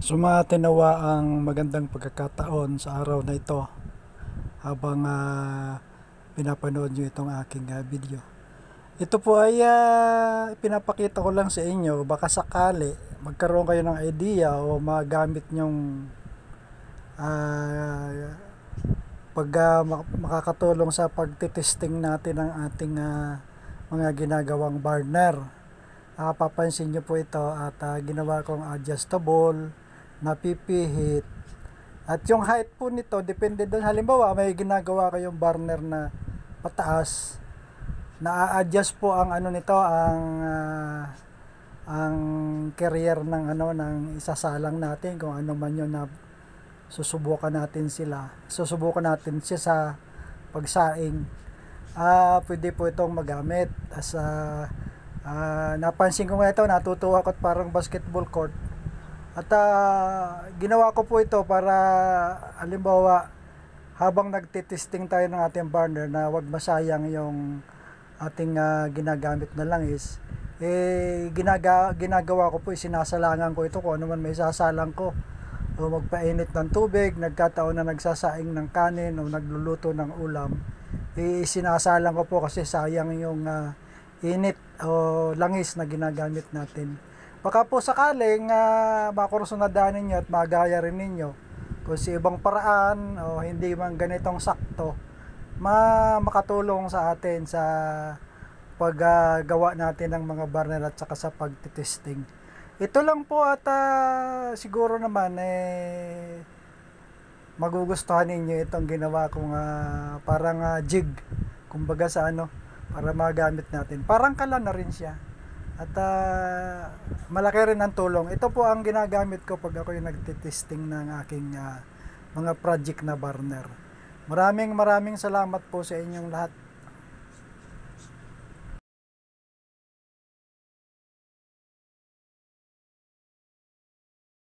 Sumatinawa ang magandang pagkakataon sa araw na ito habang pinapanood nyo itong aking video. Ito po ay pinapakita ko lang sa inyo, baka sakali magkaroon kayo ng idea o magamit nyong pag makakatulong sa pagtitesting natin ng ating mga ginagawang burner. Papansin nyo po ito at ginawa kong adjustable, napipihit, at yung height po nito depende doon. Halimbawa may ginagawa kayong burner na pataas, na-adjust po ang ano nito, ang carrier ng ng isasalang natin, kung ano man yun na susubukan natin siya sa pagsaing. Pwede po itong magamit as napansin ko nga ito, natutuwa ko at parang basketball court. At ginawa ko po ito para halimbawa habang nagtitesting tayo ng ating burner na wag masayang yung ating ginagamit na langis, ginagawa ko po, sinasalangan ko ito kung ano man may sasalang ko, o magpainit ng tubig, nagkataon na nagsasaing ng kanin o nagluluto ng ulam, sinasalang ko po kasi sayang yung init o langis na ginagamit natin. Baka po sakaling makursunadahan ninyo at magaya rin ninyo kung sa ibang paraan o hindi man ganitong sakto, makatulong sa atin sa paggawa natin ng mga burner at saka sa pagtitesting. Ito lang po at siguro naman magugustuhan ninyo itong ginawa kong parang jig, kumbaga sa para magamit natin. Parang kalan na rin siya. At malaki rin ang tulong. Ito po ang ginagamit ko pag ako yung nagtitesting ng aking mga project na burner. Maraming salamat po sa inyong lahat.